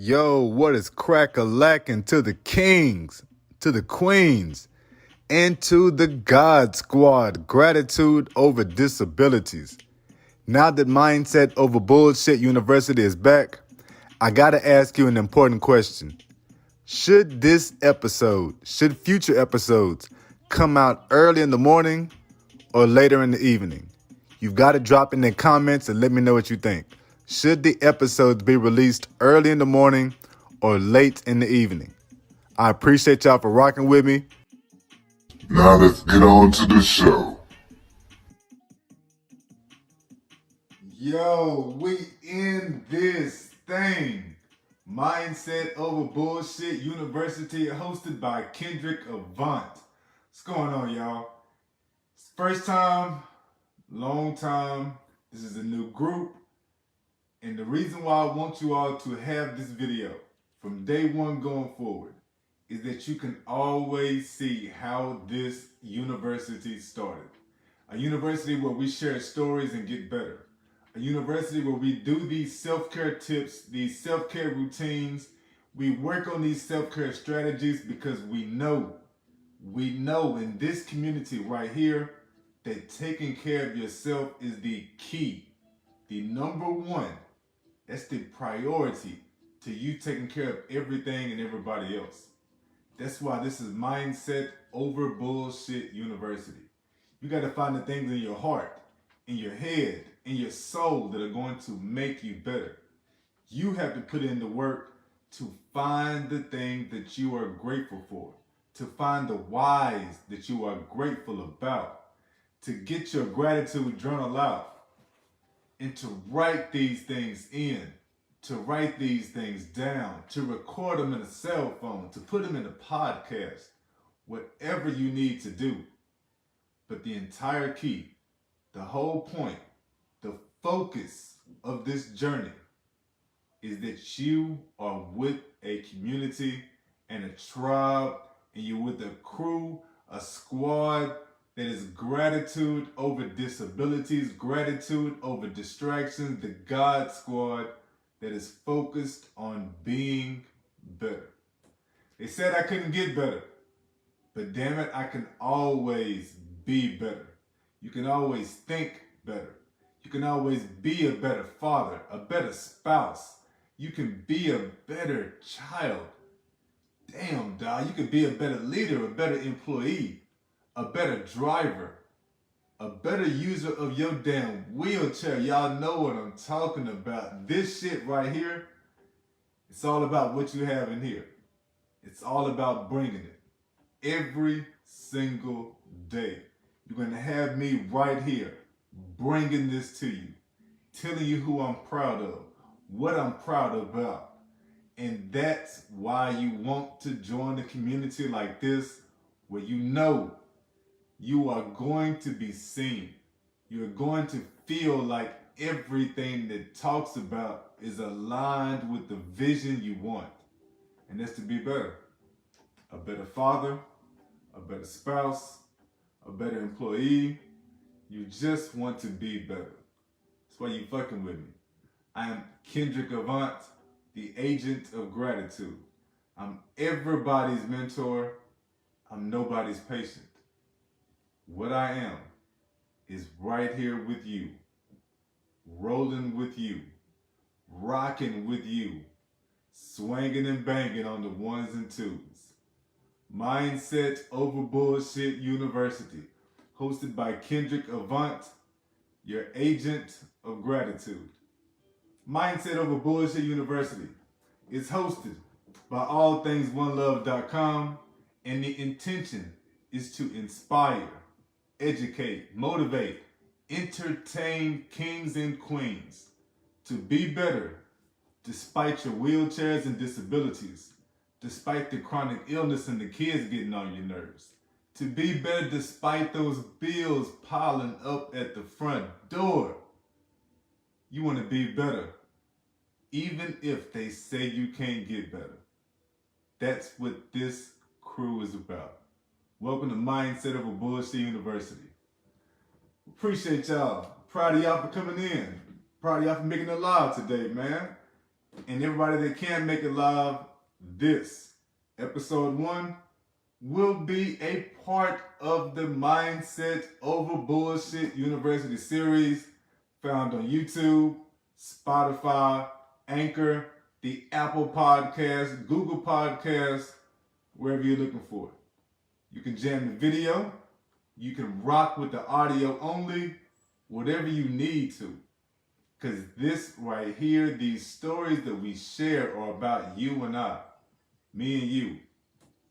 Yo, what is crack-a-lackin' to the kings, to the queens, and to the God Squad? Gratitude over disabilities. Now that Mindset Over Bullshit University is back, I gotta ask you an important question. Should future episodes come out early in the morning or later in the evening? You've got to drop in the comments and let me know what you think. Should the episodes be released early in the morning or late in the evening? I appreciate y'all for rocking with me. Now let's get on to the show. Yo, we in this thing. Mindset Over Bullshit University, hosted by Kendrick Avant. What's going on, y'all? First time, long time. This is a new group. And the reason why I want you all to have this video from day one going forward is that you can always see how this university started. A university where we share stories and get better. A university where we do these self-care tips, these self-care routines. We work on these self-care strategies because we know in this community right here that taking care of yourself is the key, the number one. That's the priority to you taking care of everything and everybody else. That's why this is Mindset Over Bullshit University. You got to find the things in your heart, in your head, in your soul that are going to make you better. You have to put in the work to find the thing that you are grateful for, to find the whys that you are grateful about, to get your gratitude journal out, and to write these things in, to write these things down, to record them in a cell phone, to put them in a podcast, whatever you need to do. But the entire key, the whole point, the focus of this journey is that you are with a community and a tribe, and you're with a crew, a squad that is gratitude over disabilities, gratitude over distractions, the God Squad that is focused on being better. They said I couldn't get better, but damn it, I can always be better. You can always think better. You can always be a better father, a better spouse. You can be a better child. Damn, dog, you can be a better leader, a better employee, a better driver, a better user of your damn wheelchair. Y'all know what I'm talking about. This shit right here, it's all about what you have in here. It's all about bringing it every single day. You're going to have me right here bringing this to you, telling you who I'm proud of, what I'm proud about. And that's why you want to join a community like this, where you know you are going to be seen. You're going to feel like everything that talks about is aligned with the vision you want. And that's to be better. A better father, a better spouse, a better employee. You just want to be better. That's why you fucking with me. I am Kendrick Avant, the agent of gratitude. I'm everybody's mentor. I'm nobody's patient. What I am is right here with you, rolling with you, rocking with you, swinging and banging on the ones and twos. Mindset Over Bullshit University, hosted by Kendrick Avant, your agent of gratitude. Mindset Over Bullshit University is hosted by allthingsonelove.com, and the intention is to inspire, educate, motivate, entertain kings and queens to be better despite your wheelchairs and disabilities, despite the chronic illness and the kids getting on your nerves, to be better despite those bills piling up at the front door. You want to be better, even if they say you can't get better. That's what this crew is about. Welcome to Mindset Over Bullshit University. Appreciate y'all. Proud of y'all for coming in. Proud of y'all for making it live today, man. And everybody that can make it live, this episode 1 will be a part of the Mindset Over Bullshit University series found on YouTube, Spotify, Anchor, the Apple Podcast, Google Podcast, wherever you're looking for it. You can jam the video, you can rock with the audio only, whatever you need to. Because this right here, these stories that we share are about you and I, me and you.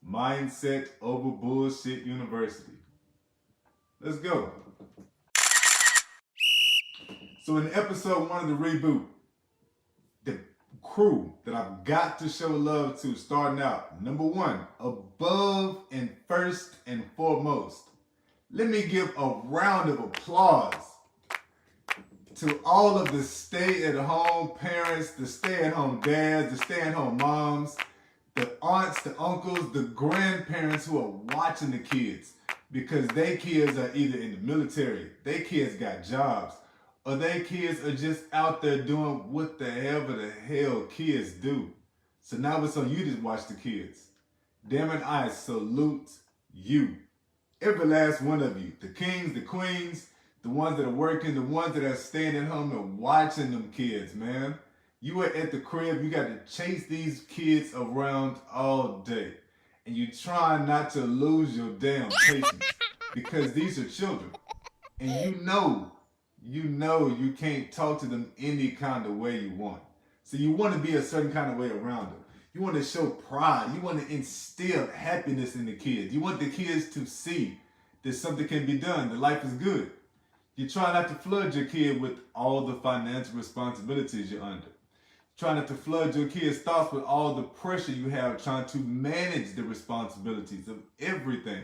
Mindset Over Bullshit University. Let's go. So in episode 1 of the reboot, the crew that I've got to show love to starting out. Number 1, above and first and foremost, let me give a round of applause to all of the stay-at-home parents, the stay-at-home dads, the stay-at-home moms, the aunts, the uncles, the grandparents who are watching the kids because their kids are either in the military, their kids got jobs, or their kids are just out there doing what the hell kids do. So now it's on you to watch the kids. Damn it, I salute you. Every last one of you. The kings, the queens, the ones that are working, the ones that are staying at home and watching them kids, man. You are at the crib, you got to chase these kids around all day. And you try not to lose your damn patience because these are children. And you know you can't talk to them any kind of way you want. So you want to be a certain kind of way around them. You want to show pride. You want to instill happiness in the kids. You want the kids to see that something can be done, that life is good. You try not to flood your kid with all the financial responsibilities you're under. Try not to flood your kids' thoughts with all the pressure you have trying to manage the responsibilities of everything.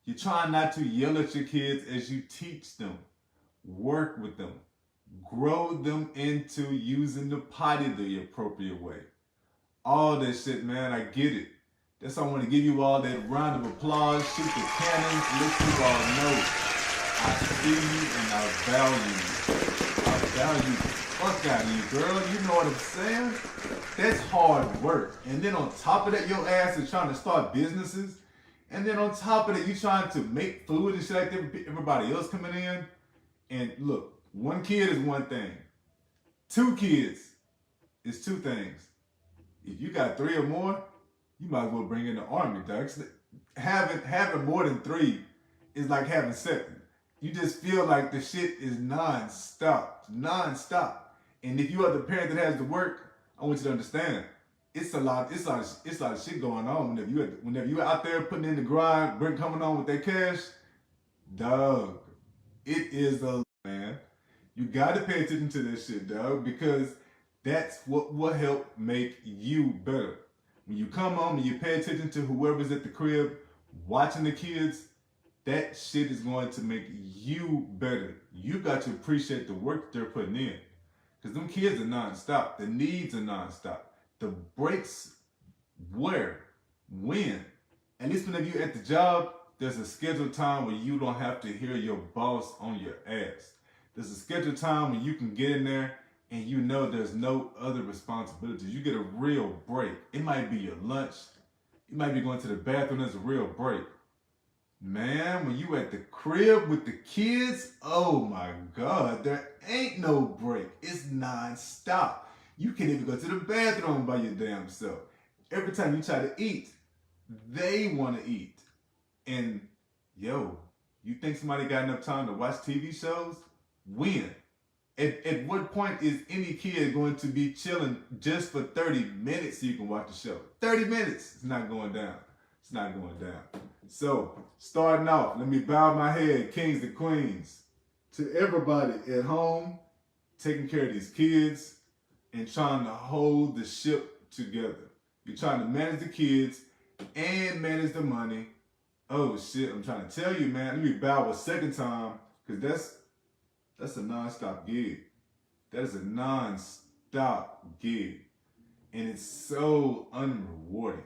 You try not to yell at your kids as you teach them, work with them, grow them into using the potty the appropriate way. All that shit, man, I get it. That's why I want to give you all that round of applause, shoot the cannons, let you all know I see you and I value you. I value the fuck out of you, girl. You know what I'm saying? That's hard work. And then on top of that, your ass is trying to start businesses. And then on top of that, you trying to make food and shit like everybody else coming in. And look, 1 kid is 1 thing. 2 kids is 2 things. If you got 3 or more, you might as well bring in the army, dog. Having more than 3 is like having 7. You just feel like the shit is non-stop. And if you are the parent that has to work, I want you to understand, it's a lot of shit going on. Whenever you're out there putting in the grind, coming on with that cash, dog, it is a man. You got to pay attention to that shit, dog, because that's what will help make you better. When you come home and you pay attention to whoever's at the crib watching the kids, that shit is going to make you better. You got to appreciate the work they're putting in. Because them kids are non-stop. The needs are non-stop. The breaks, where, when. At least whenever you're at the job, there's a scheduled time where you don't have to hear your boss on your ass. There's a scheduled time when you can get in there and you know there's no other responsibilities. You get a real break. It might be your lunch. You might be going to the bathroom. There's a real break. Man, when you at the crib with the kids, oh my God, there ain't no break. It's non-stop. You can't even go to the bathroom by your damn self. Every time you try to eat, they want to eat. And yo, you think somebody got enough time to watch TV shows? When? At what point is any kid going to be chilling just for 30 minutes so you can watch the show? 30 minutes. It's not going down. It's not going down. So, starting off, let me bow my head, kings and queens, to everybody at home, taking care of these kids and trying to hold the ship together. You're trying to manage the kids and manage the money. Oh shit, I'm trying to tell you, man. Let me bow a second time, because that's a non-stop gig. That is a non-stop gig. And it's so unrewarding.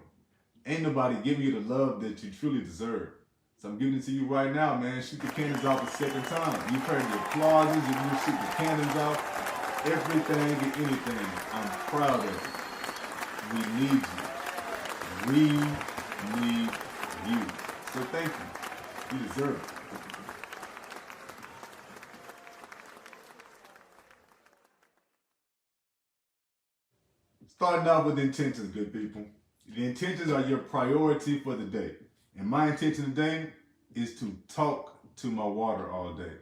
Ain't nobody giving you the love that you truly deserve. So I'm giving it to you right now, man. Shoot the cannons off a second time. You've heard the applauses. You shoot the cannons off. everything and anything. I'm proud of it. We need you. We need you. So thank you. You deserve it. Starting off with intentions, good people. The intentions are your priority for the day. And my intention today is to talk to my water all day.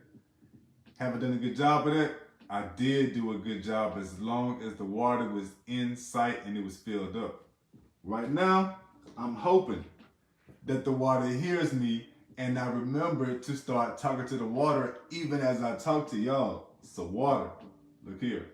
Have I done a good job of that? I did do a good job as long as the water was in sight and it was filled up. Right now, I'm hoping that the water hears me and I remember to start talking to the water even as I talk to y'all. So water, look here.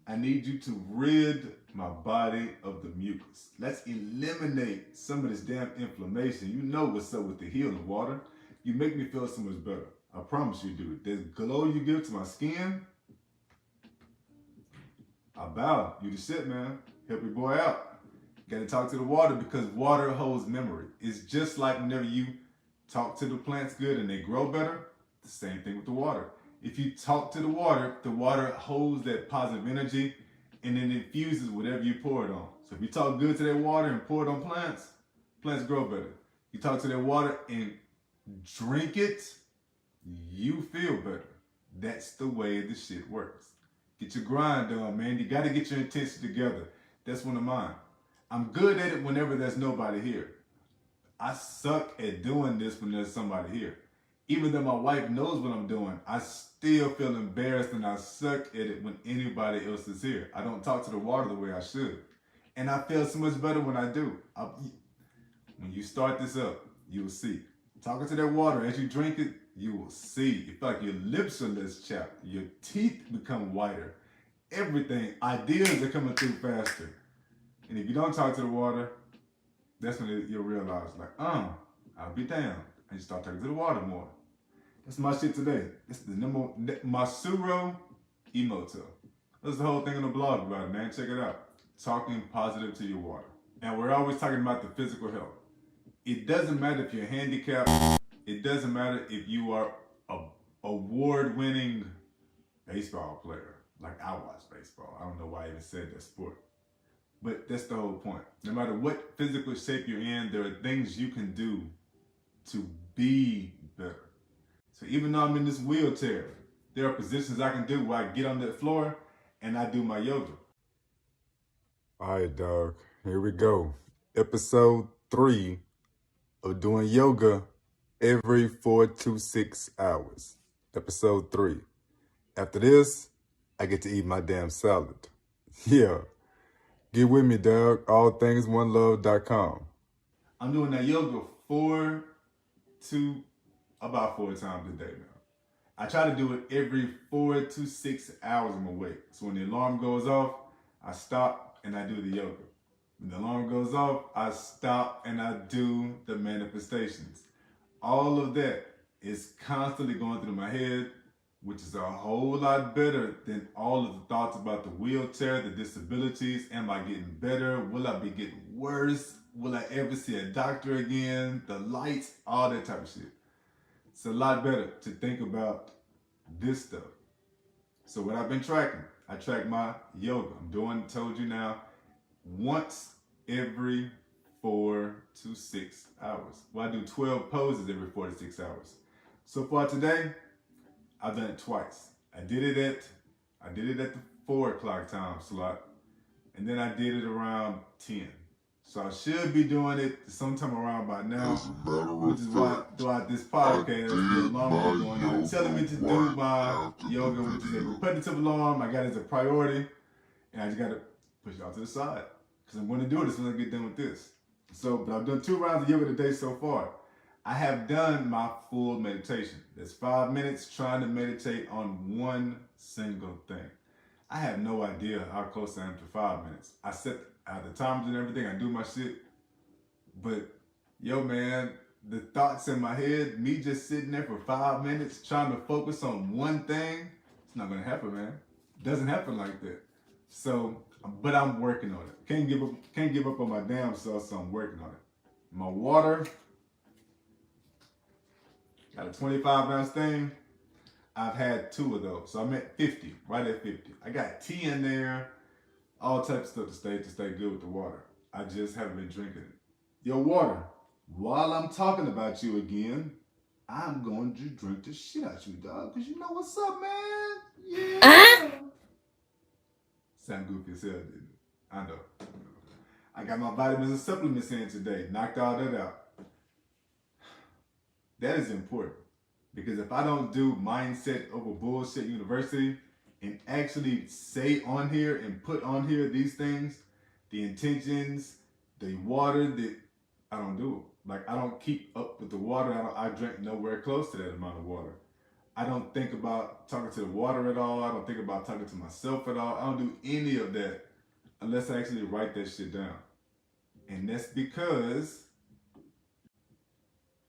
I need you to rid my body of the mucus. Let's eliminate some of this damn inflammation. You know what's up with the healing water. You make me feel so much better. I promise you do. This glow you give to my skin, I bow. You the shit, man. Help your boy out. Gotta talk to the water because water holds memory. It's just like whenever you talk to the plants good and they grow better, the same thing with the water. If you talk to the water holds that positive energy and then infuses whatever you pour it on. So if you talk good to that water and pour it on plants, plants grow better. You talk to that water and drink it, you feel better. That's the way the shit works. Get your grind done, man. You got to get your intention together. That's one of mine. I'm good at it whenever there's nobody here. I suck at doing this when there's somebody here. Even though my wife knows what I'm doing, I still feel embarrassed and I suck at it when anybody else is here. I don't talk to the water the way I should. And I feel so much better when I do. When you start this up, you will see. Talking to that water, as you drink it, you will see. You feel like your lips are less chapped. Your teeth become whiter. Everything, ideas are coming through faster. And if you don't talk to the water, that's when you'll realize, like, I'll be down. And you start talking to the water more. That's my shit today. It's the Masuro Emoto. That's the whole thing on the blog about it, man. Check it out. Talking positive to your water. And we're always talking about the physical health. It doesn't matter if you're handicapped. It doesn't matter if you are an award-winning baseball player. Like I watch baseball. I don't know why I even said that sport. But that's the whole point. No matter what physical shape you're in, there are things you can do to be better. So even though I'm in this wheelchair, there are positions I can do where I get on that floor and I do my yoga. All right, dog. Here we go. Episode 3 of doing yoga every 4 to 6 hours. Episode 3. After this, I get to eat my damn salad. Yeah. Get with me, dog. AllThingsOneLove.com. I'm doing that yoga about 4 times a day now. I try to do it every 4 to 6 hours I'm awake. So when the alarm goes off, I stop and I do the yoga. When the alarm goes off, I stop and I do the manifestations. All of that is constantly going through my head, which is a whole lot better than all of the thoughts about the wheelchair, the disabilities. Am I getting better? Will I be getting worse? Will I ever see a doctor again? The lights, all that type of shit. It's a lot better to think about this stuff. So what I've been tracking, I track my yoga. Told you now, once every 4 to 6 hours. Well, I do 12 poses every 4 to 6 hours. So far today, I've done it twice. I did it at the 4 o'clock time slot, and then I did it around 10. So I should be doing it sometime around by now, which is why throughout this podcast, the alarm is going on, telling me to do my yoga, which is a repetitive alarm. I got it as a priority, and I just got to push it out to the side because I'm going to do it as soon as I get done with this. So, but I've done 2 rounds of yoga today so far. I have done my full meditation. That's 5 minutes trying to meditate on one single thing. I have no idea how close I am to 5 minutes. I set out the timers and everything. I do my shit. But, yo, man, the thoughts in my head, me just sitting there for 5 minutes trying to focus on one thing, it's not going to happen, man. It doesn't happen like that. So, but I'm working on it. Can't give up on my damn self, so I'm working on it. My water, got a 25-ounce thing. I've had 2 of those. So I'm at 50, right at 50. I got tea in there, all types of stuff to stay good with the water. I just haven't been drinking it. Your water. While I'm talking about you again, I'm going to drink the shit out you, dog. Cause you know what's up, man. Yeah. Sound goofy as hell, didn't it? I know. I got my vitamins and supplements in today. Knocked all that out. That is important. Because if I don't do mindset over bullshit university and actually say on here and put on here these things, the intentions, the water, I don't do it. Like, I don't keep up with the water. I drink nowhere close to that amount of water. I don't think about talking to the water at all. I don't think about talking to myself at all. I don't do any of that unless I actually write that shit down. And that's because,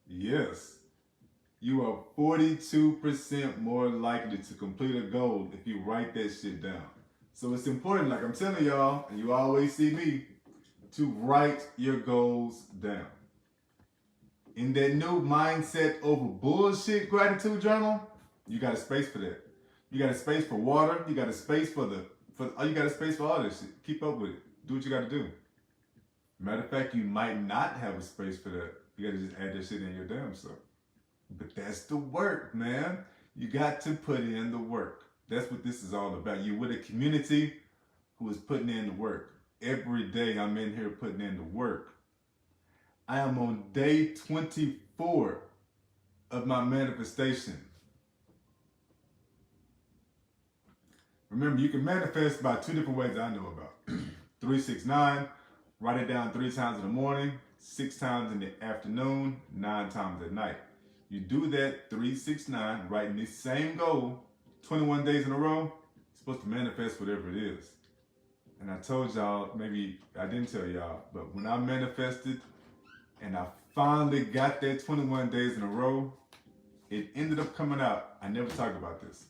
yes, you are 42% more likely to complete a goal if you write that shit down. So it's important, like I'm telling y'all, and you always see me, to write your goals down. In that new mindset over bullshit gratitude journal, you got a space for that. You got a space for water. You got a space for you got a space for all this shit. Keep up with it. Do what you got to do. Matter of fact, you might not have a space for that. You got to just add that shit in your damn self. But that's the work, man. You got to put in the work. That's what this is all about. You're with a community who is putting in the work. Every day I'm in here putting in the work. I am on day 24 of my manifestation. Remember, you can manifest by 2 different ways I know about. 369, write it down 3 times in the morning, 6 times in the afternoon, 9 times at night. You do that 369, writing the same goal 21 days in a row, you're supposed to manifest whatever it is. And I told y'all, maybe I didn't tell y'all, but when I manifested and I finally got that 21 days in a row, it ended up coming out. I never talk about this.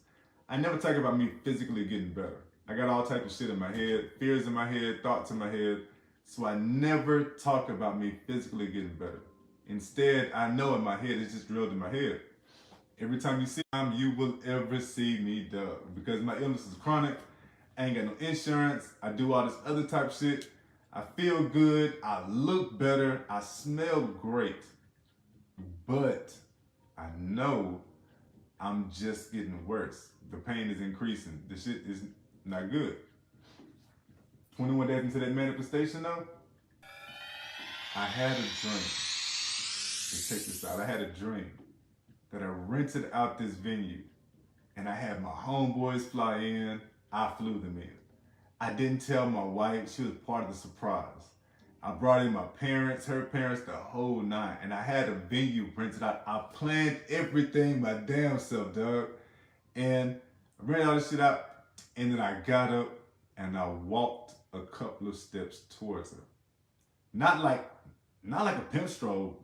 I never talk about me physically getting better. I got all types of shit in my head, fears in my head, thoughts in my head. So I never talk about me physically getting better. Instead, I know in my head, it's just drilled in my head. Every time you see me, you will ever see me, dog. Because my illness is chronic, I ain't got no insurance, I do all this other type of shit. I feel good, I look better, I smell great. But I know I'm just getting worse. The pain is increasing. The shit is not good. 21 days into that manifestation though, I had a dream. Check this out. I had a dream that I rented out this venue and I had my homeboys fly in. I flew them in. I didn't tell my wife. She was part of the surprise. I brought in my parents, her parents, the whole 9. And I had a venue rented out. I planned everything my damn self, dog. And I rented all this shit out. And then I got up and I walked a couple of steps towards her. Not like a pimp stroll.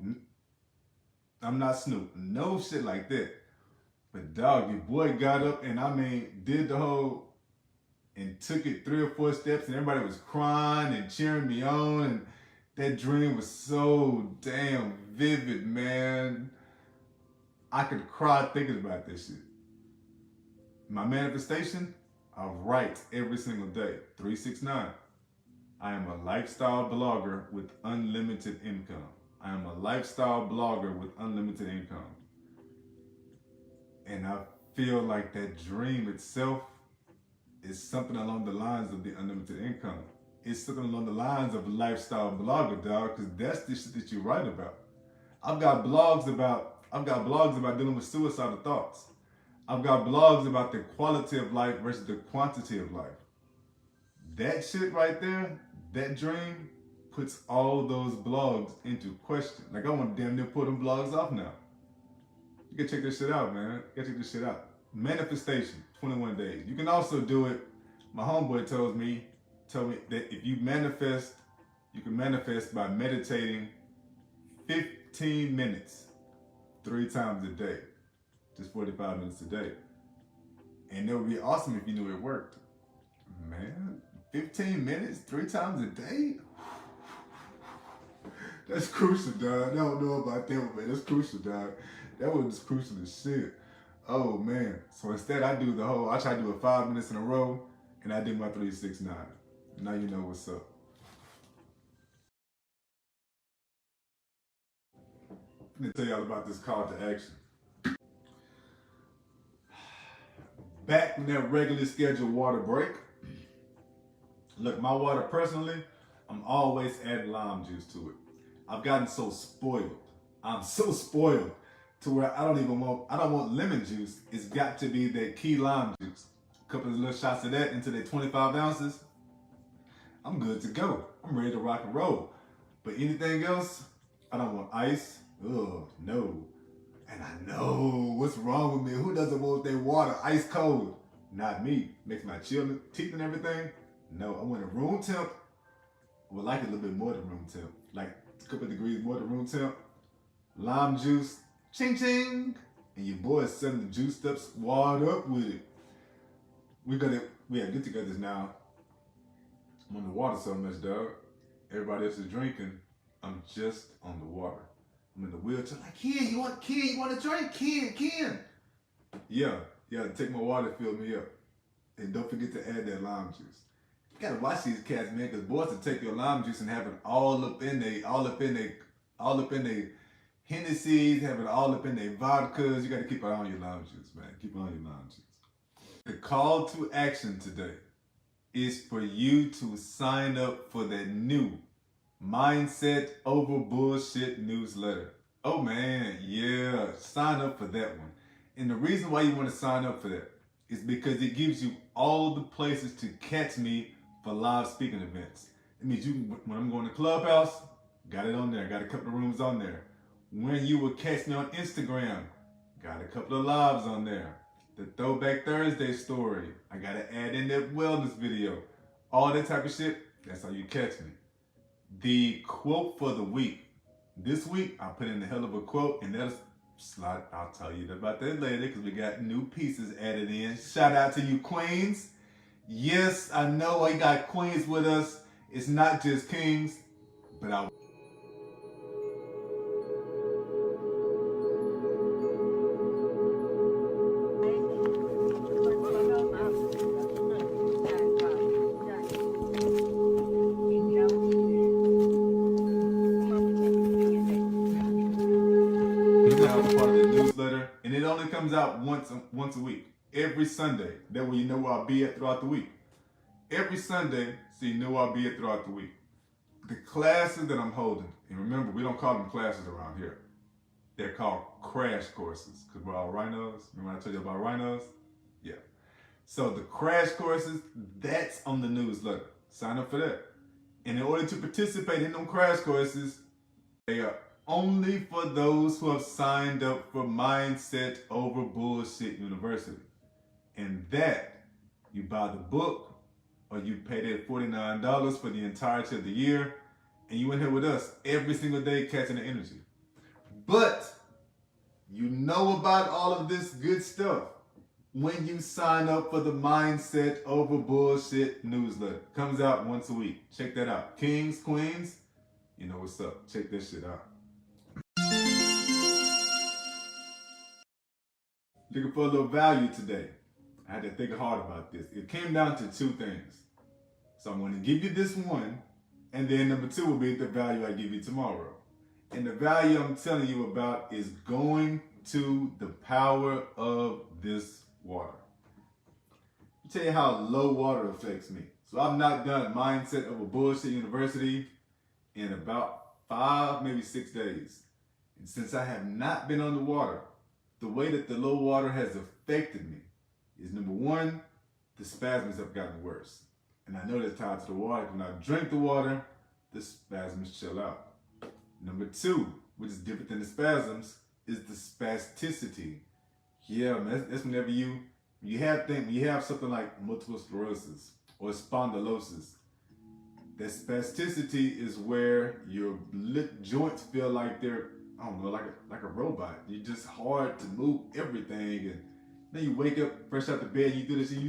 I'm not Snoop. No shit like that. But dog, your boy got up and did the whole, and took it 3 or 4 steps and everybody was crying and cheering me on. And that dream was so damn vivid, man. I could cry thinking about this shit. My manifestation, I write every single day. 369. I am a lifestyle blogger with unlimited income. I am a lifestyle blogger with unlimited income. And I feel like that dream itself is something along the lines of the unlimited income. It's something along the lines of a lifestyle blogger, dog, because that's the shit that you write about. I've got blogs about dealing with suicidal thoughts. I've got blogs about the quality of life versus the quantity of life. That shit right there, that dream, puts all those blogs into question. Like, I want to damn near pull them blogs off now. You can check this shit out, man. You can check this shit out. Manifestation, 21 days. You can also do it. My homeboy told me that if you manifest, you can manifest by meditating 15 minutes 3 times a day. Just 45 minutes a day. And that would be awesome if you knew it worked. Man, 15 minutes 3 times a day? That's crucial, dog. I don't know about that, man. That's crucial, dog. That was crucial as shit. Oh man. So instead I try to do it 5 minutes in a row and I do my 3-6-9. Now you know what's up. Let me tell y'all about this call to action. Back from that regularly scheduled water break. Look, my water personally, I'm always adding lime juice to it. I've gotten so spoiled. I'm so spoiled to where I don't want lemon juice. It's got to be that key lime juice. A couple of little shots of that into the 25 ounces. I'm good to go. I'm ready to rock and roll. But anything else, I don't want ice. Ugh, no. And I know what's wrong with me. Who doesn't want their water ice cold? Not me. Makes my teeth and everything. No, I want a room temp. I would like a little bit more than room temp. Like a couple of degrees more than room temp. Lime juice, ching ching. And your boy is selling the juiced up squad up with it. We have get-togethers now. I'm on the water so much, dog. Everybody else is drinking. I'm just on the water. I'm in the wheelchair. Like, Ken, you want to drink? Ken. Yeah, take my water, fill me up. And don't forget to add that lime juice. You gotta watch these cats, man, because boys will take your lime juice and have it all up in they Hennessy's, have it all up in their vodkas. You gotta keep an eye on your lime juice, man. Keep an eye on your lime juice. The call to action today is for you to sign up for that new Mindset Over Bullshit newsletter. Oh man, yeah, sign up for that one. And the reason why you want to sign up for that is because it gives you all the places to catch me for live speaking events. It means when I'm going to Clubhouse, got it on there, got a couple of rooms on there. When you will catch me on Instagram, got a couple of lives on there. The Throwback Thursday story, I gotta add in that wellness video. All that type of shit, that's how you catch me. The quote for the week. This week, I put in a hell of a quote, and I'll tell you about that later because we got new pieces added in. Shout out to you, Queens. Yes, I know I got Queens with us. It's not just Kings, but I now part of the newsletter, and it only comes out once a week, every Sunday. That way you know where I'll be at throughout the week. Every Sunday, so you know where I'll be at throughout the week. The classes that I'm holding, and remember, we don't call them classes around here. They're called crash courses, because we're all rhinos. Remember I told you about rhinos? Yeah. So the crash courses, that's on the newsletter. Sign up for that. And in order to participate in them crash courses, they are only for those who have signed up for Mindset Over Bullshit University. And that, you buy the book, or you pay that $49 for the entirety of the year, and you in here with us every single day catching the energy. But you know about all of this good stuff when you sign up for the Mindset Over Bullshit newsletter. Comes out once a week. Check that out. Kings, Queens, you know what's up. Check this shit out. Looking for a little value today. I had to think hard about this. It came down to two things. So I'm going to give you this one, and then number two will be the value I give you tomorrow. And the value I'm telling you about is going to the power of this water. I'll tell you how low water affects me. So I've not done Mindset Over Bullshit University in about 5, maybe 6 days. And since I have not been on the water, the way that the low water has affected me is number one, the spasms have gotten worse. And I know that's tied to the water. When I drink the water, the spasms chill out. Number two, which is different than the spasms, is the spasticity. Yeah, man, that's whenever you have something like multiple sclerosis or spondylosis. That spasticity is where your joints feel like they're, I don't know, like a robot. You're just hard to move everything, and then you wake up fresh out the bed, you do this, and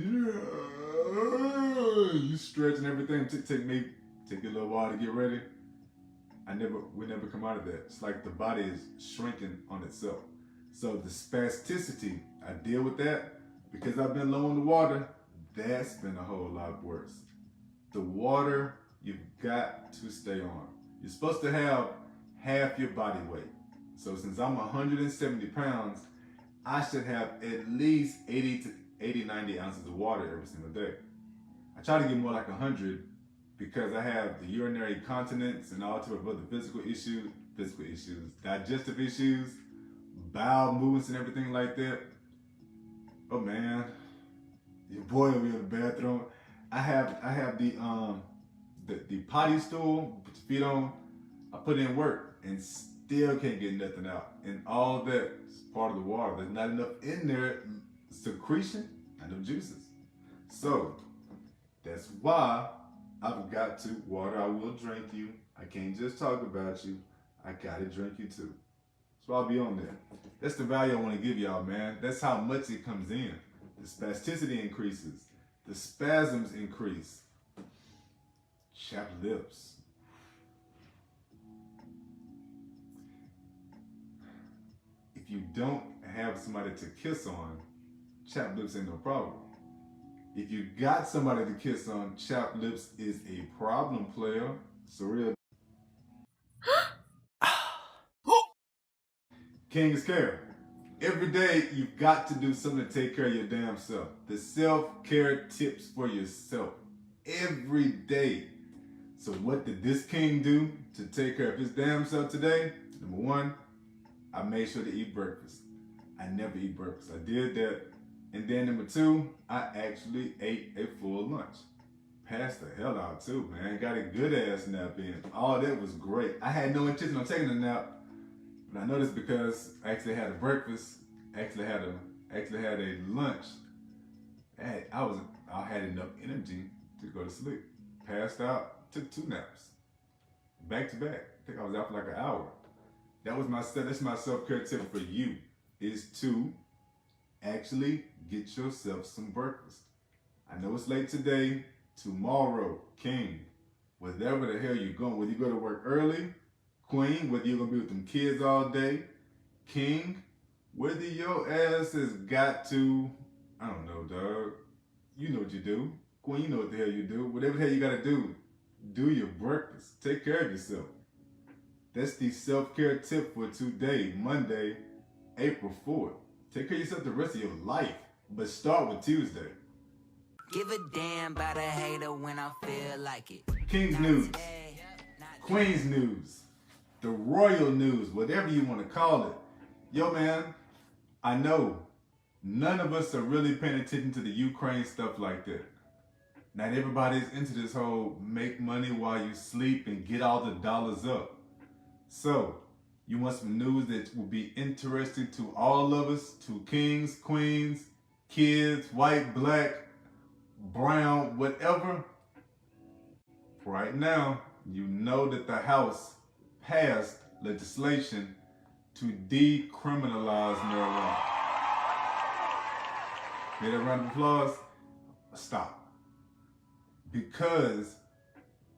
you stretch and everything. Take a little while to get ready. We never come out of that. It's like the body is shrinking on itself. So the spasticity, I deal with that because I've been low on the water. That's been a whole lot worse. The water, you've got to stay on. You're supposed to have half your body weight. So since I'm 170 pounds, I should have at least 90 ounces of water every single day. I try to get more like 100 because I have the urinary incontinence and all types of other physical issues, digestive issues, bowel movements and everything like that. Oh man, your boy over here in the bathroom. I have the potty stool, put your feet on. I put in work and still can't get nothing out. And all that is part of the water. There's not enough in there, secretion, not enough juices. So that's why I've got to water. I will drink you. I can't just talk about you. I gotta drink you too. So I'll be on there. That's the value I want to give y'all, man. That's how much it comes in. The spasticity increases. The spasms increase. Chapped lips. If you don't have somebody to kiss on, chapped lips ain't no problem. If you got somebody to kiss on, chapped lips is a problem, player. It's a real King's care. Every day you've got to do something to take care of your damn self. The self-care tips for yourself. Every day. So what did this king do to take care of his damn self today? Number one, I made sure to eat breakfast. I never eat breakfast. I did that. And then number two, I actually ate a full lunch. Passed the hell out too, man. Got a good ass nap in. All that was great. I had no intention on taking a nap. And I know this because I actually had a breakfast, actually had a lunch. I had enough energy to go to sleep. Passed out, took 2 naps, back to back. I think I was out for like an hour. That's my self-care tip for you, is to actually get yourself some breakfast. I know it's late today, tomorrow, king, whatever the hell you're going, whether you go to work early, queen, whether you're gonna be with them kids all day, king, whether your ass has got to, I don't know, dog. You know what you do. Queen, you know what the hell you do. Whatever the hell you gotta do your breakfast. Take care of yourself. That's the self-care tip for today, Monday, April 4th. Take care of yourself the rest of your life, but start with Tuesday. Give a damn about a hater when I feel like it. King's news, Queen's news, the royal news, whatever you want to call it. Yo, man, I know none of us are really paying attention to the Ukraine stuff like that. Not everybody's into this whole make money while you sleep and get all the dollars up. So, you want some news that will be interesting to all of us, to kings, queens, kids, white, black, brown, whatever. Right now, you know that the House passed legislation to decriminalize marijuana. Hear that round of applause? Stop. Because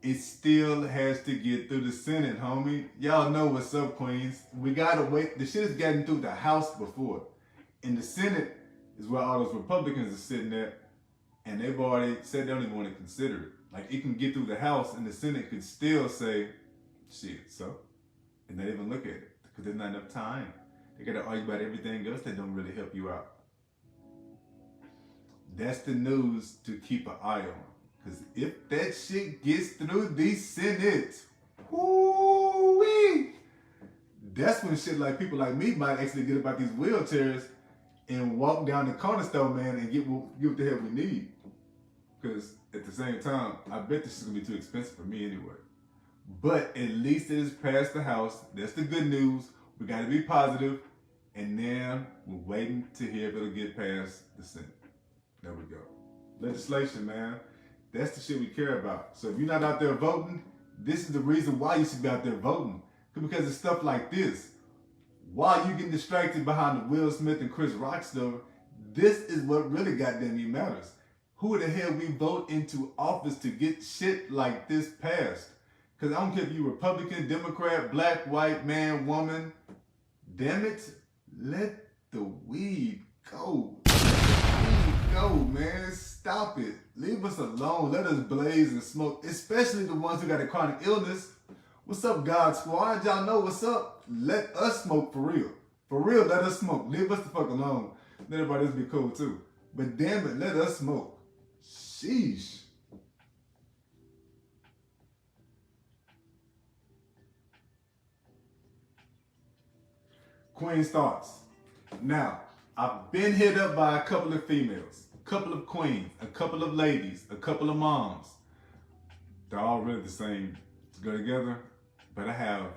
it still has to get through the Senate, homie. Y'all know what's up, queens. We gotta wait. The shit is getting through the House before. In the Senate is where all those Republicans are sitting at, and they've already said they don't even want to consider it. Like, it can get through the House, and the Senate could still say, shit, so? And not even look at it, because there's not enough time. They gotta argue about everything else that don't really help you out. That's the news to keep an eye on. Because if that shit gets through the Senate, whoo-wee, that's when shit like people like me might actually get about these wheelchairs and walk down the corner store, man, and get what the hell we need. Because at the same time, I bet this is going to be too expensive for me anyway. But at least it is past the House. That's the good news. We got to be positive. And then we're waiting to hear if it'll get past the Senate. There we go. Legislation, man. That's the shit we care about. So if you're not out there voting, this is the reason why you should be out there voting. Because of stuff like this. While you getting distracted behind the Will Smith and Chris Rock stuff, this is what really goddamn me matters. Who the hell we vote into office to get shit like this passed? Because I don't care if you Republican, Democrat, black, white, man, woman. Damn it, Let the weed go. Weed go, man. Stop it. Leave us alone. Let us blaze and smoke, especially the ones who got a chronic illness. What's up, God Squad? Y'all know what's up. Let us smoke for real. For real, let us smoke. Leave us the fuck alone. Let everybody else be cool too. But damn it, let us smoke. Sheesh. Queen's thoughts. Now, I've been hit up by a couple of females, a couple of queens, a couple of ladies, a couple of moms. They're all really the same to go together, but I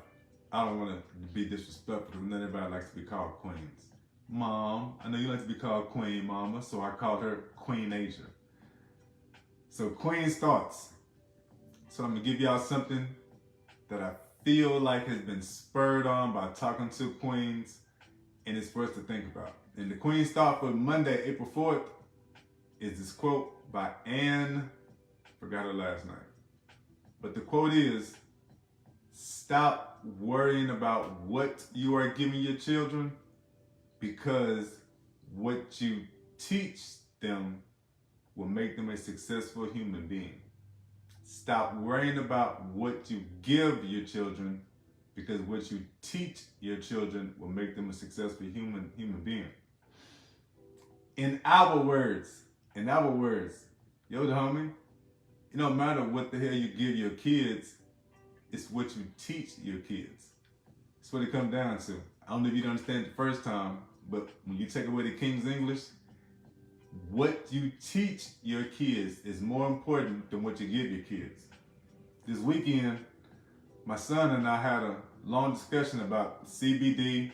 don't want to be disrespectful, not everybody likes to be called queens. Mom, I know you like to be called Queen Mama, so I called her Queen Asia. So Queen's thoughts. So I'm gonna give y'all something that I feel like has been spurred on by talking to queens, and it's for us to think about. And the Queen's thought for Monday, April 4th, is this quote by Anne, forgot her last name. But the quote is, stop worrying about what you are giving your children, because what you teach them will make them a successful human being. Stop worrying about what you give your children, because what you teach your children will make them a successful human being. In our words, yo, the homie, it don't matter what the hell you give your kids, it's what you teach your kids. That's what it comes down to. I don't know if you understand it the first time, but when you take away the King's English, what you teach your kids is more important than what you give your kids. This weekend, my son and I had a long discussion about CBD,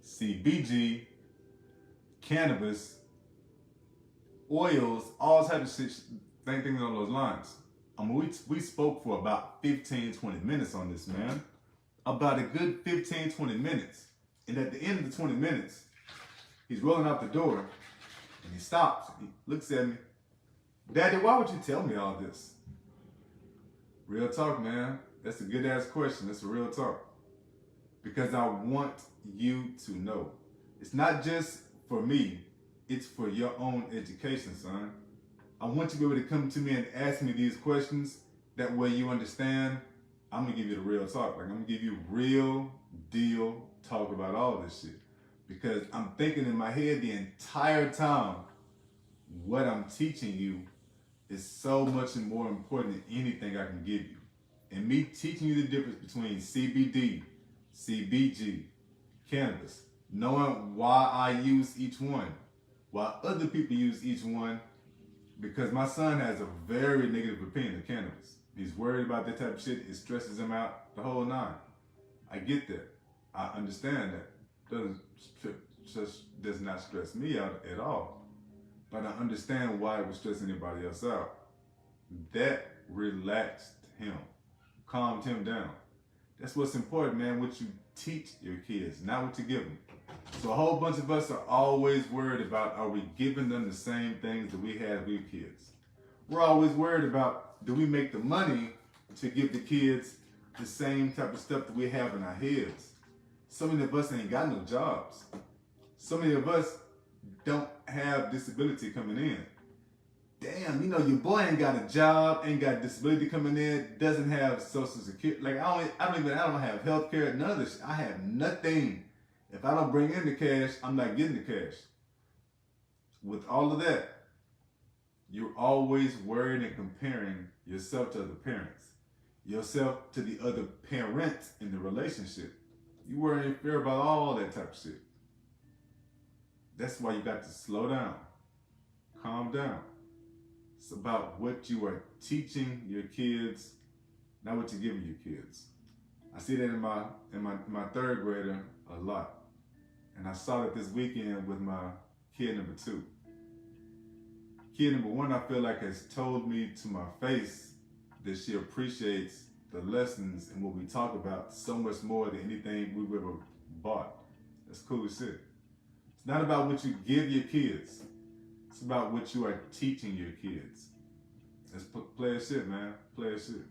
CBG, cannabis, oils, all types of shit, things along those lines. I mean, we spoke for about 15, 20 minutes on this, man. About a good 15, 20 minutes. And at the end of the 20 minutes, he's rolling out the door and he stops. He looks at me. Daddy, why would you tell me all this? Real talk, man. That's a good ass question. That's a real talk. Because I want you to know. It's not just for me. It's for your own education, son. I want you to be able to come to me and ask me these questions. That way you understand. I'm going to give you the real talk. Like, I'm going to give you real deal talk about all this shit. Because I'm thinking in my head the entire time, what I'm teaching you is so much more important than anything I can give you. And me teaching you the difference between CBD, CBG, cannabis, knowing why I use each one, why other people use each one, because my son has a very negative opinion of cannabis. He's worried about that type of shit. It stresses him out, the whole nine. I get that. I understand that. Does not stress me out at all. But I understand why it would stress anybody else out. That relaxed him, calmed him down. That's what's important, man, what you teach your kids, not what you give them. So a whole bunch of us are always worried about, are we giving them the same things that we had with kids? We're always worried about, do we make the money to give the kids the same type of stuff that we have in our heads? So many of us ain't got no jobs. So many of us don't have disability coming in. Damn, you know, your boy ain't got a job, ain't got disability coming in, doesn't have social security. Like, I don't have health care, none of this. I have nothing. If I don't bring in the cash, I'm not getting the cash. With all of that, you're always worried and comparing yourself to other parents, yourself to the other parents in the relationship. You worry and fear about all that type of shit. That's why you got to slow down, calm down. It's about what you are teaching your kids, not what you're giving your kids. I see that in my third grader a lot. And I saw it this weekend with my kid number 2. Kid number 1, I feel like, has told me to my face that she appreciates the lessons and what we talk about so much more than anything we've ever bought. That's cool as shit. It's not about what you give your kids. It's about what you are teaching your kids. Let's play a shit, man. Play a shit.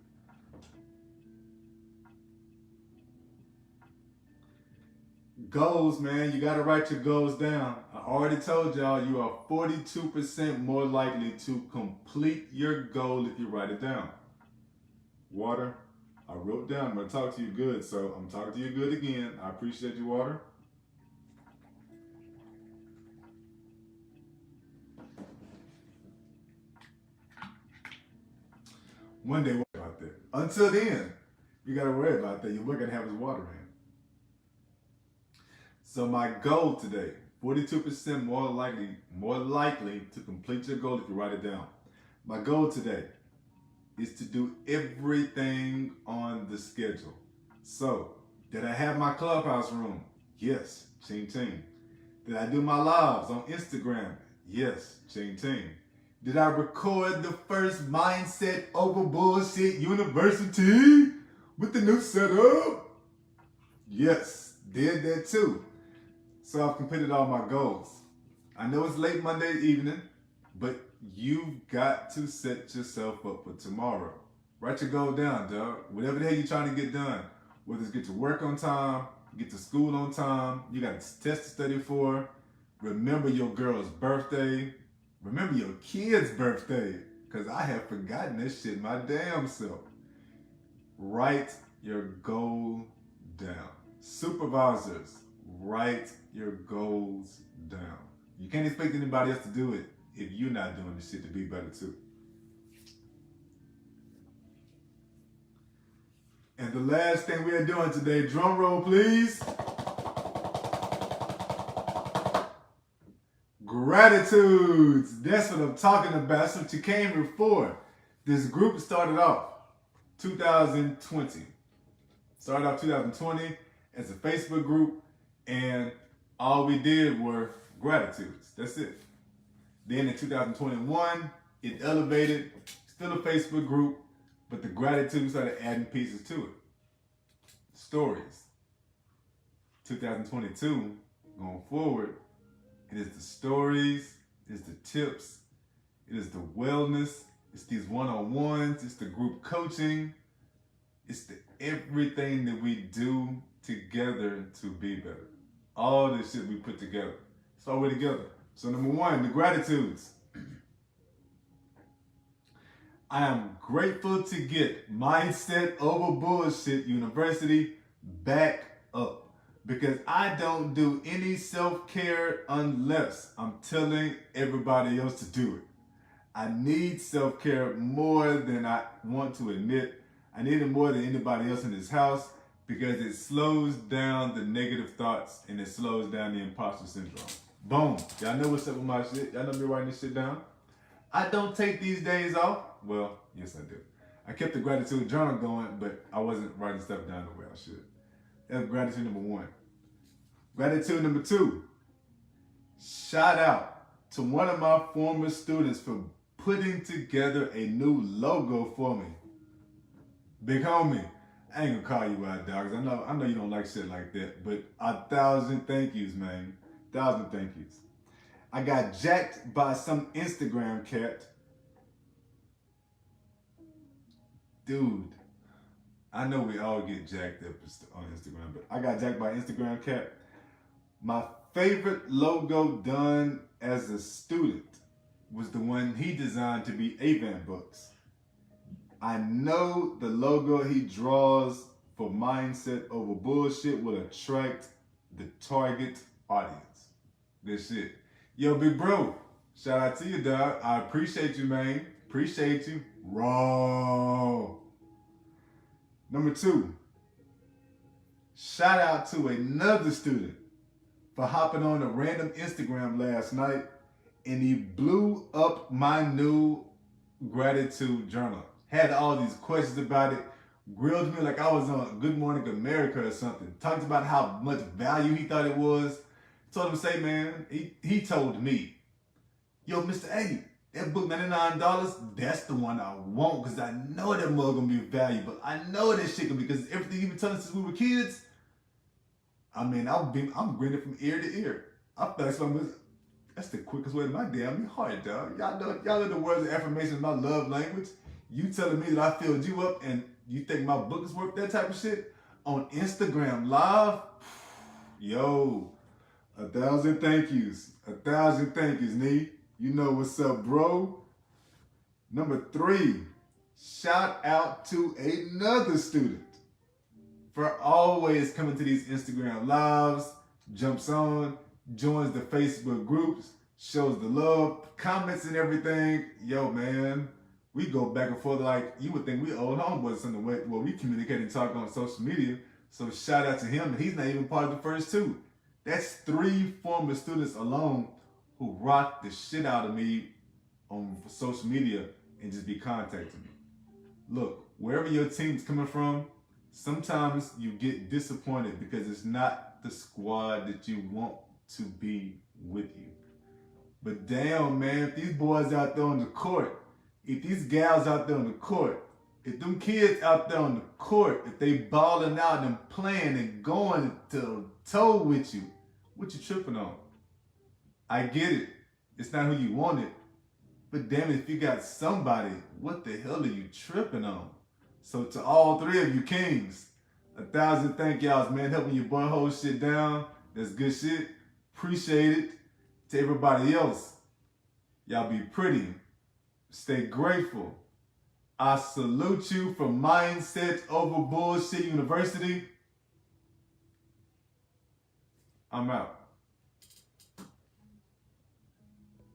Goals, man. You got to write your goals down. I already told y'all you are 42% more likely to complete your goal if you write it down. Water. I wrote down. I'm going to talk to you good, so I'm talking to you good again. I appreciate you, Water. One day, worry about that. Until then, you got to worry about that. You're going to have his water in. So my goal today, 42% more likely to complete your goal if you write it down. My goal today is to do everything on the schedule. So, did I have my Clubhouse room? Yes, ching ching. Did I do my lives on Instagram? Yes, ching ching. Did I record the first Mindset Over Bullshit University with the new setup? Yes, did that too. So I've completed all my goals. I know it's late Monday evening, but you've got to set yourself up for tomorrow. Write your goal down, dog. Whatever the hell you're trying to get done, whether it's get to work on time, get to school on time, you got a test to study for, remember your girl's birthday, remember your kid's birthday, because I have forgotten this shit my damn self. Write your goal down. Supervisors, write your goals down. You can't expect anybody else to do it if you're not doing the shit to be better too. And the last thing we are doing today, drum roll please. Gratitudes. That's what I'm talking about. That's what you came here for. This group started off 2020. Started off 2020 as a Facebook group, and all we did were gratitudes. That's it. Then in 2021, it elevated, still a Facebook group, but the gratitude started adding pieces to it. Stories. 2022, going forward, it is the stories, it is the tips, it is the wellness, it's these one-on-ones, it's the group coaching, it's the everything that we do together to be better. All this shit we put together. It's all way together. So number one, the gratitudes. I am grateful to get Mindset Over Bullshit University back up, because I don't do any self-care unless I'm telling everybody else to do it. I need self-care more than I want to admit. I need it more than anybody else in this house, because it slows down the negative thoughts and it slows down the imposter syndrome. Boom. Y'all know what's up with my shit. Y'all know me writing this shit down. I don't take these days off. Well, yes I do. I kept the gratitude journal going, but I wasn't writing stuff down the way I should. That's gratitude number one. Gratitude number two. Shout out to one of my former students for putting together a new logo for me. Big homie. I ain't gonna call you out, dog, 'cause I know you don't like shit like that, but 1,000 thank yous, man. 1,000 thank yous. I got jacked by some Instagram cat. Dude, I know we all get jacked up on Instagram, but I got jacked by Instagram cat. My favorite logo done as a student was the one he designed to be Avant books. I know the logo he draws for Mindset Over Bullshit will attract the target audience. Good shit. Yo, big bro, shout out to you, dog. I appreciate you, man. Appreciate you. Raw. Number two, shout out to another student for hopping on a random Instagram last night, and he blew up my new gratitude journal. Had all these questions about it, grilled me like I was on Good Morning America or something. Talked about how much value he thought it was. Told him, say, man, he told me, yo, Mr. A, that book, $99, that's the one I want, because I know that mug gonna be valuable. I know that shit gonna be, because everything you've been telling us since we were kids, I mean, I'm grinning from ear to ear. I feel like that's the quickest way to my damn heart, dog. Y'all know the words of affirmation is my love language. You telling me that I filled you up and you think my book is worth that type of shit on Instagram Live? Yo, 1,000 thank yous. 1,000 thank yous, Nee. You know what's up, bro. Number 3, shout out to another student for always coming to these Instagram lives, jumps on, joins the Facebook groups, shows the love, comments and everything. Yo, man, we go back and forth like you would think we old homeboys in the way where we communicate and talk on social media. So shout out to him, and he's not even part of the first 2. That's 3 former students alone who rocked the shit out of me on social media and just be contacting me. Look, wherever your team's coming from, sometimes you get disappointed because it's not the squad that you want to be with you. But damn, man, if these boys out there on the court, if these gals out there on the court, if them kids out there on the court, if they balling out and playing and going to toe with you, what you tripping on? I get it. It's not who you wanted. But damn it, if you got somebody, what the hell are you tripping on? So to all 3 of you kings, 1,000 thank y'alls, man, helping your boy hold shit down. That's good shit. Appreciate it. To everybody else, y'all be pretty. Stay grateful. I salute you from Mindset Over Bullshit University. I'm out.